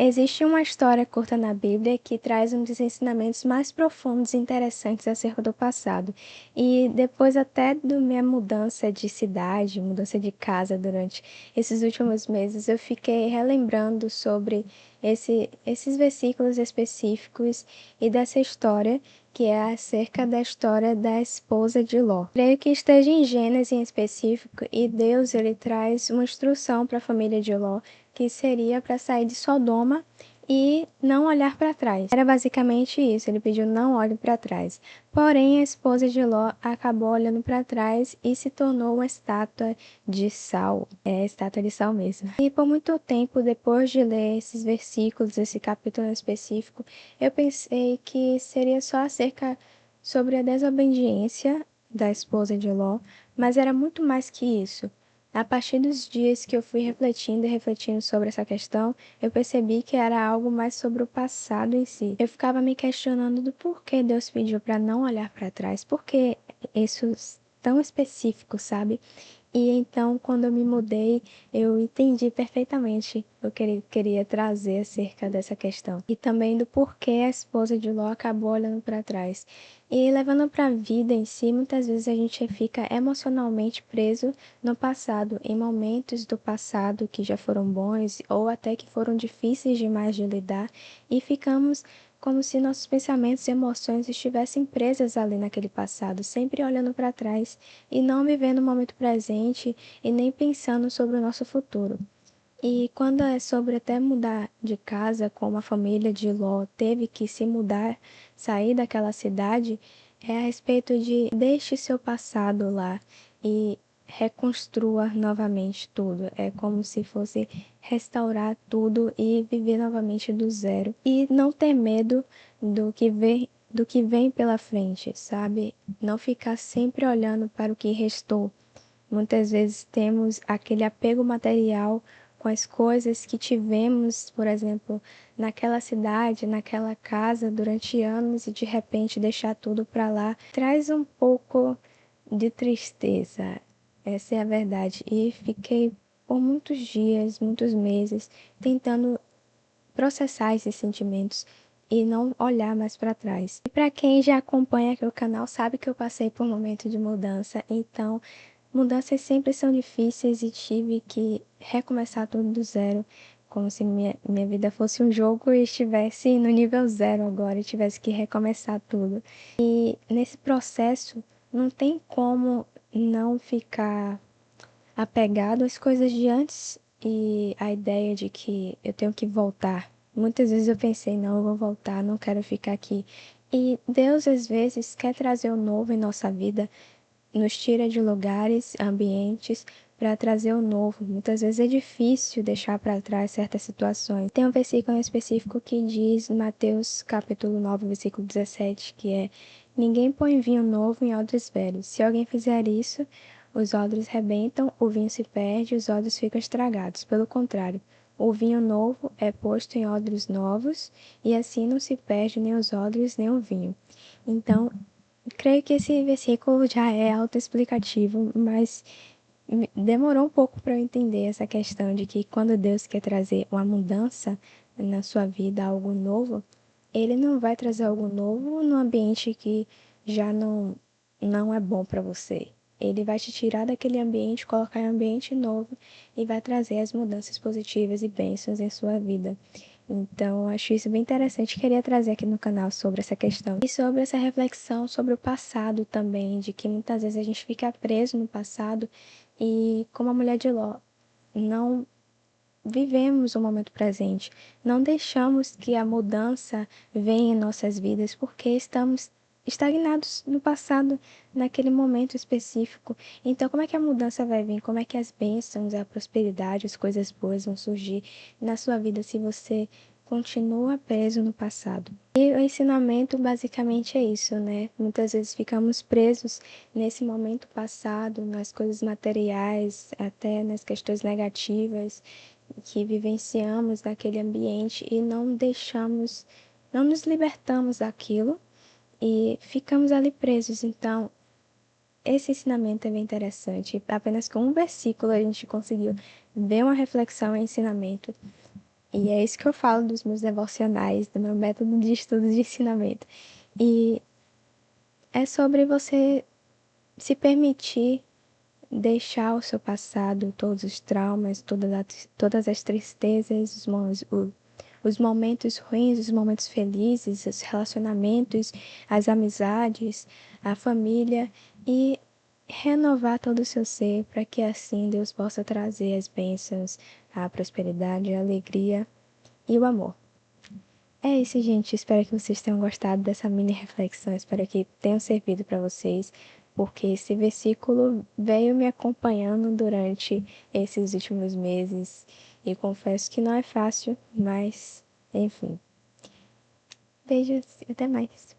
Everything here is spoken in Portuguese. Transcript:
Existe uma história curta na Bíblia que traz um dos ensinamentos mais profundos e interessantes acerca do passado. E depois até da minha mudança de cidade, mudança de casa durante esses últimos meses, eu fiquei relembrando sobre esses versículos específicos e dessa história, que é acerca da história da esposa de Ló. Creio que esteja em Gênesis em específico, e Deus ele traz uma instrução para a família de Ló, que seria para sair de Sodoma e não olhar para trás. Era basicamente isso, ele pediu não olhe para trás. Porém, a esposa de Ló acabou olhando para trás e se tornou uma estátua de sal. É, estátua de sal mesmo. E por muito tempo, depois de ler esses versículos, esse capítulo em específico, eu pensei que seria só acerca sobre a desobediência da esposa de Ló, mas era muito mais que isso. A partir dos dias que eu fui refletindo e refletindo sobre essa questão, eu percebi que era algo mais sobre o passado em si. Eu ficava me questionando do porquê Deus pediu para não olhar para trás, por que isso tão específico, sabe? E então, quando eu me mudei, eu entendi perfeitamente o que ele queria trazer acerca dessa questão. E também do porquê a esposa de Ló acabou olhando para trás. E levando para a vida em si, muitas vezes a gente fica emocionalmente preso no passado, em momentos do passado que já foram bons ou até que foram difíceis demais de lidar, e ficamos como se nossos pensamentos e emoções estivessem presas ali naquele passado, sempre olhando para trás e não vivendo o momento presente e nem pensando sobre o nosso futuro. E quando é sobre até mudar de casa, como a família de Ló teve que se mudar, sair daquela cidade, é a respeito de deixe seu passado lá e reconstrua novamente tudo. É como se fosse restaurar tudo e viver novamente do zero. E não ter medo do que vem pela frente, sabe? Não ficar sempre olhando para o que restou. Muitas vezes temos aquele apego material com as coisas que tivemos, por exemplo, naquela cidade, naquela casa durante anos, e de repente deixar tudo para lá traz um pouco de tristeza. Essa é a verdade. E fiquei por muitos dias, muitos meses, tentando processar esses sentimentos e não olhar mais para trás. E para quem já acompanha aqui o canal, sabe que eu passei por um momento de mudança, então mudanças sempre são difíceis e tive que recomeçar tudo do zero, como se minha vida fosse um jogo e estivesse no nível zero agora e tivesse que recomeçar tudo. E nesse processo não tem como não ficar apegado às coisas de antes e a ideia de que eu tenho que voltar. Muitas vezes eu pensei, não, eu vou voltar, não quero ficar aqui. E Deus às vezes quer trazer o novo em nossa vida, nos tira de lugares, ambientes, para trazer o novo. Muitas vezes é difícil deixar para trás certas situações. Tem um versículo em específico que diz, Mateus capítulo 9, versículo 17, que é: ninguém põe vinho novo em odres velhos. Se alguém fizer isso, os odres rebentam, o vinho se perde, os odres ficam estragados. Pelo contrário, o vinho novo é posto em odres novos, e assim não se perde nem os odres nem o vinho. Então, creio que esse versículo já é autoexplicativo, mas demorou um pouco para eu entender essa questão de que quando Deus quer trazer uma mudança na sua vida, algo novo, Ele não vai trazer algo novo num ambiente que já não é bom para você. Ele vai te tirar daquele ambiente, colocar em um ambiente novo e vai trazer as mudanças positivas e bênçãos em sua vida. Então, acho isso bem interessante. Queria trazer aqui no canal sobre essa questão. E sobre essa reflexão sobre o passado também, de que muitas vezes a gente fica preso no passado e, como a mulher de Ló, não vivemos o momento presente. Não deixamos que a mudança venha em nossas vidas porque estamos estagnados no passado, naquele momento específico. Então, como é que a mudança vai vir? Como é que as bênçãos, a prosperidade, as coisas boas vão surgir na sua vida se você continua preso no passado? E o ensinamento basicamente é isso, né? Muitas vezes ficamos presos nesse momento passado, nas coisas materiais, até nas questões negativas que vivenciamos naquele ambiente e não deixamos, não nos libertamos daquilo e ficamos ali presos. Então, esse ensinamento é bem interessante. Apenas com um versículo a gente conseguiu ver uma reflexão e ensinamento E é isso que eu falo dos meus devocionais, do meu método de estudo de ensinamento. E é sobre você se permitir deixar o seu passado, todos os traumas, todas as tristezas, os momentos ruins, os momentos felizes, os relacionamentos, as amizades, a família e renovar todo o seu ser para que assim Deus possa trazer as bênçãos, a prosperidade, a alegria e o amor. É isso, gente. Espero que vocês tenham gostado dessa mini reflexão. Espero que tenha servido para vocês, porque esse versículo veio me acompanhando durante esses últimos meses e confesso que não é fácil, mas enfim. Beijos e até mais.